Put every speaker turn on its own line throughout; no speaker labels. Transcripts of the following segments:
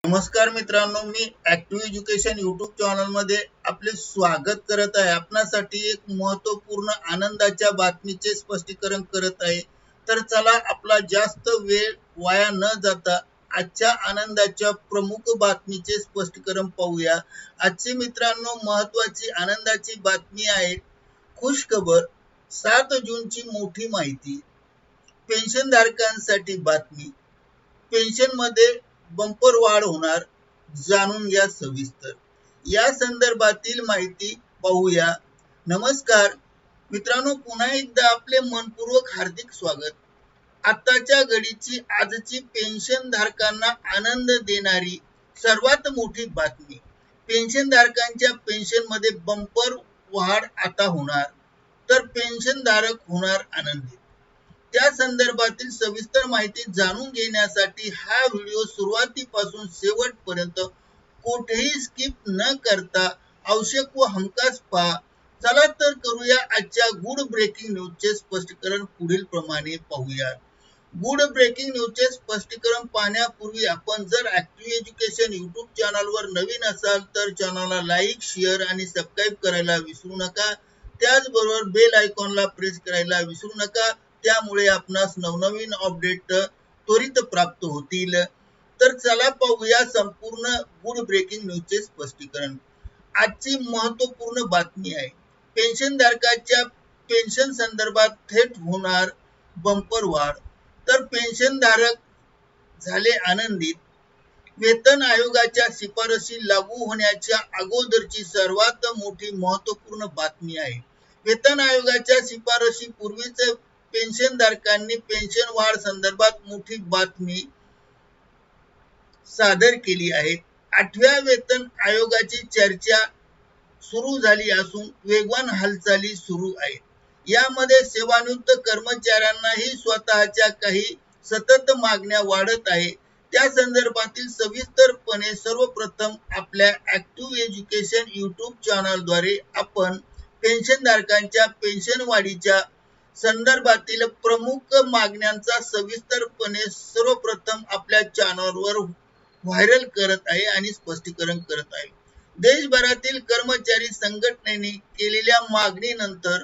नमस्कार मित्रांनो, मी active education YouTube channel मध्ये आपले स्वागत करत आहे। आपणासाठी एक महत्त्वपूर्ण आनंदाच्या बातमीचे स्पष्टीकरण करत आहे। तर चला आपला जास्त वेळ वाया न जाता आजच्या आनंदाच्या प्रमुख बातमीचे स्पष्टीकरण पाहूया। आजची मित्रांनो महत्त्वाची आनंदाची बातमी आहे। खुश खबर, 7 जूनची मोठी माहिती। पेन्शनधारकांसाठी बातमी, पेन्शनमध्ये बंपर वाढ होणार, जाणून घ्या सविस्तर। या संदर्भातील माहिती पाहूया। नमस्कार मित्रांनो, पुन्हा एकदा आपले मनपूर्वक हार्दिक स्वागत। आताच्या घडीची आजची पेन्शन धारकांना आनंद देणारी सर्वात मोठी बातमी, पेन्शन धारकांच्या पेन्शन मध्ये बंपर वाढ आता होणार, तर पेन्शन धारक होणार आनंदित। त्या संदर्भातील सविस्तर माहिती जाणून घेण्यासाठी हा व्हिडिओ सुरुवातीपासून शेवटपर्यंत कोठेही स्किप न करता आवश्यक व हमखास पहा। चला तर करूया आजच्या गुड ब्रेकिंग न्यूजचे स्पष्टीकरण पुढील प्रमाणे पाहूया। गुड ब्रेकिंग न्यूजचे स्पष्टीकरण पाहण्यापूर्वी आपण जर ऍक्टिव्ह एज्युकेशन यूट्यूब चॅनलवर नवीन असाल तर चॅनलला लाईक, शेअर आणि सबस्क्राईब करायला विसरू नका। त्याचबरोबर बेल आयकॉनला प्रेस करायला विसरू नका, त्यामुळे आपणास नवनवीन अपडेट त्वरित प्राप्त होतील। तर चला पाहूया संपूर्ण गुड ब्रेकिंग न्यूजचे स्पष्टीकरण। आजची महत्त्वपूर्ण बातमी आहे, पेन्शनधारकांच्या पेन्शन संदर्भात थेट होणार बंपर वाढ, तर पेन्शनधारक झाले आनंदित। वेतन आयोगाच्या शिफारशी लागू होण्याच्या अगोदरची सर्वात मोठी महत्त्वपूर्ण बातमी आहे। वेतन आयोगाच्या शिफारशी पूर्वीच पेन्शनधारकांनी पेन्शन वाढ संदर्भात मोठी बातमी सादर केली आहे। 8व्या वेतन आयोगाची चर्चा सुरू झाली असून वेगवान हालचाली सुरू आहेत। यामध्ये सेवानिवृत्त कर्मचाऱ्यांनाही स्वतःच्या काही सतत मागण्या वाढत आहे। त्या संदर्भातील सविस्तरपणे सर्वप्रथम आपल्या ऍक्टिव्ह एज्युकेशन यूट्यूब चॅनलद्वारे आपण पेन्शनधारकांच्या पेन्शन वाढीच्या संदर्भातील प्रमुख मागण्यांचा सविस्तरपणे सर्वप्रथम आपल्या चॅनलवर व्हायरल करत आहे आणि स्पष्टीकरण करत आहे। देशभरातील कर्मचारी संघटनेने केलेल्या मागणीनंतर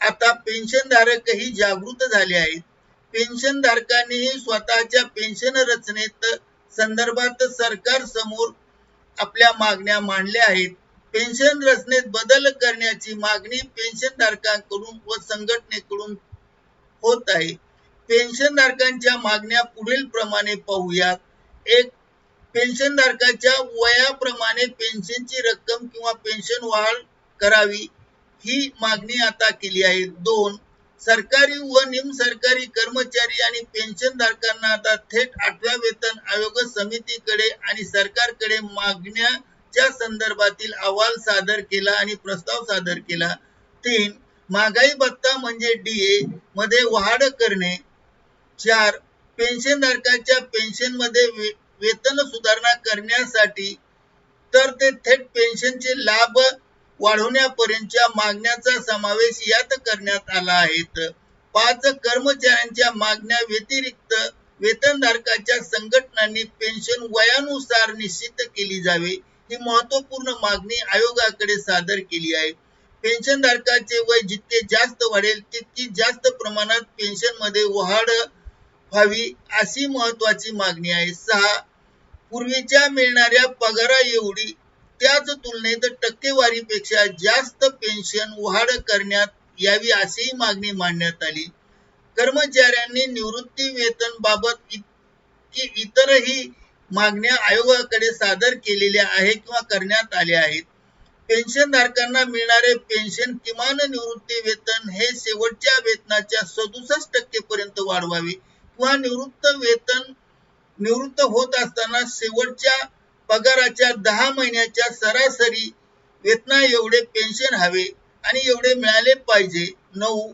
आता पेन्शनधारकही जागृत झाले आहेत। पेन्शनधारकांनीही स्वतःच्या पेन्शन रचनेत संदर्भात सरकार समोर आपल्या मागण्या मांडल्या आहेत। पेन्शन रचनेत बदल करण्याची मागणी पेन्शनधारकांकडून व संघटनेकडून होत आहे। पेन्शनधारकांच्या मागण्या पुढील प्रमाणे पाहूया। 1. पेन्शनधारकाच्या वयाप्रमाणे पेन्शनची रक्कम किंवा पेन्शन वाढ करावी, ही मागणी आता केली आहे। 2. सरकारी व निमसरकारी कर्मचारी आणि पेन्शनधारकांना आता थेट 8व्या वेतन आयोग समितीकडे आणि सरकारकडे मागण्याच्या संदर्भातील अहवाल सादर केला आणि प्रस्ताव सादर केला। 3. महागाई भत्ता म्हणजे DA मध्ये वाढ करणे। 4. पेन्शनधारकाच्या पेन्शनमध्ये वेतन सुधारणा करण्यासाठी तर ते थेट पेन्शनचे लाभ वाढवण्यापर्यंतच्या मागण्यांचा समावेश यात करण्यात आला आहे। 5. कर्मचाऱ्यांच्या मागण्या व्यतिरिक्त वेतनधारकाच्या संघटनांनी पेन्शन वयानुसार निश्चित केली जावे, ही महत्त्वपूर्ण मागणी आयोगाकडे सादर केली आहे। पेन्शनधारकाचे वय जितके जास्त वाढेल तितकी जास्त प्रमाणात पेन्शनमध्ये वाढ व्हावी, अशी महत्त्वाची मागणी आहे। 6. पूर्वीच्या मिळणाऱ्या पगाराएवढी त्याच तुलनेत टक्केवारीपेक्षा जास्त पेन्शन वाढ करण्यात यावी, अशीही मागणी मांडण्यात आली। कर्मचाऱ्यांनी निवृत्ती वेतन बाबत इतरही मागण्या आयोगाकडे सादर केलेल्या आहे किंवा करण्यात आल्या आहेत। पेन्शनधारकांना मिळणारे पेन्शन किमान निवृत्ती वेतन हे शेवटच्या वेतनाच्या 67% पर्यंत वाढवावे किंवा निवृत्त होत असताना शेवटच्या पगाराच्या 10 महिन्याच्या सरासरी वेतना एवढे पेन्शन हवे आणि एवढे मिळाले पाहिजे। 9.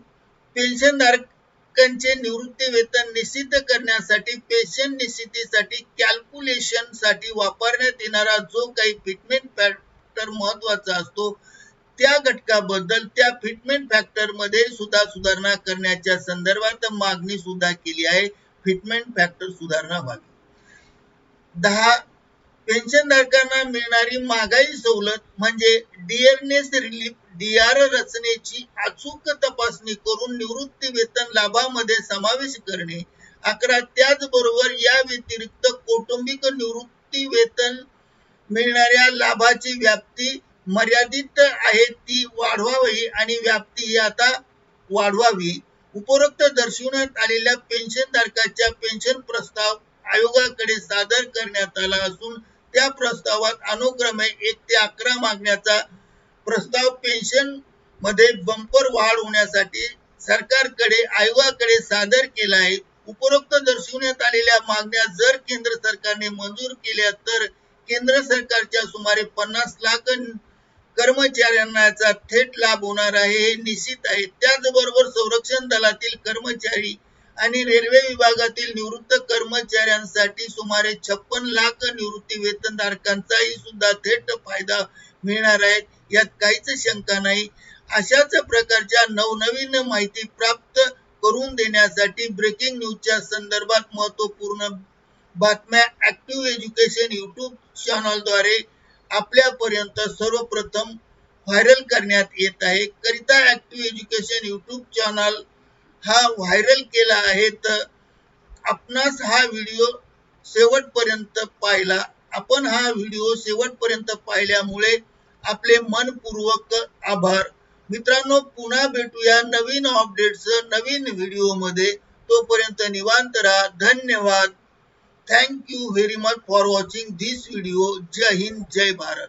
पेन्शनधारकांचे निवृत्ती वेतन निश्चित करण्यासाठी पेन्शन निश्चितीसाठी कॅल्क्युलेशन साठी वापरण्यात येणारा जो काही फिटमेंट फॅक्टर महत्त्वाचा असतो, त्या घटकाबद्दल त्या फिटमेंट फॅक्टर मध्ये सुद्धा सुधारणा करण्याच्या संदर्भात मागणी सुद्धा केली आहे। फिटमेंट फॅक्टर सुधारणा व्हावी। 10. पेन्शनधारकांना मिळणारी महागाई सवलत म्हणजे डिअरनेस रिलीफ डीआर रचनेची अचूक तपासणी करून निवृत्ती वेतन लाभामध्ये समावेश करणे. 11. त्याचबरोबर या व्यतिरिक्त कौटुंबिक निवृत्ती वेतन मिळणाऱ्या लाभाची व्याप्ती मर्यादित आहे ती वाढवावी आणि व्याप्ती ही आता वाढवावी. उपरोक्त दर्शवण्यात आलेल्या पेन्शनधारकाच्या पेन्शन प्रस्ताव आयोगाकडे सादर करण्यात आला असून त्या प्रस्तावात अनुक्रमे 1 ते 11 मागण्याचा प्रस्ताव पेन्शन मध्ये बंपर वाढ होण्यासाठी सरकारकडे आयोगाकडे सादर केला आहे. उपरोक्त दर्शवण्यात आलेल्या मागण्या जर केंद्र सरकारने मंजूर केल्या तर केंद्र सरकारच्या सुमारे 50 लाख कर्मचाऱ्यांना याचा थेट लाभ होणार आहे हे निश्चित आहे. त्याचबरोबर संरक्षण दलातील कर्मचारी आणि रेल्वे विभागातील निवृत्त कर्मचाऱ्यांसाठी सुमारे 56 लाख निवृत्ती वेतनधारकांचाही सुद्धा थेट फायदा मिळणार आहे, यात काहीच शंका नाही. अशाच प्रकारच्या नवनवीन माहिती प्राप्त करून देण्यासाठी ब्रेकिंग न्यूजच्या संदर्भात महत्वपूर्ण बातम्या ऍक्टिव्ह एज्युकेशन युट्यूब चॅनलद्वारे आपल्यापर्यंत सर्वप्रथम व्हायरल करण्यात येत आहे. करिता ऍक्टिव्ह एज्युकेशन युट्यूब चॅनल हा व्हायरल केला आहे तर आपणास हा व्हिडिओ शेवटपर्यंत पाहिला. आपण हा व्हिडिओ शेवटपर्यंत पाहिल्यामुळे आपले मनपूर्वक आभार. मित्रांनो, पुन्हा भेटूया नवीन अपडेट्स नवीन व्हिडिओमध्ये. तोपर्यंत निवांत राहा. धन्यवाद. Thank you very much for watching this video. जय हिंद, जय भारत.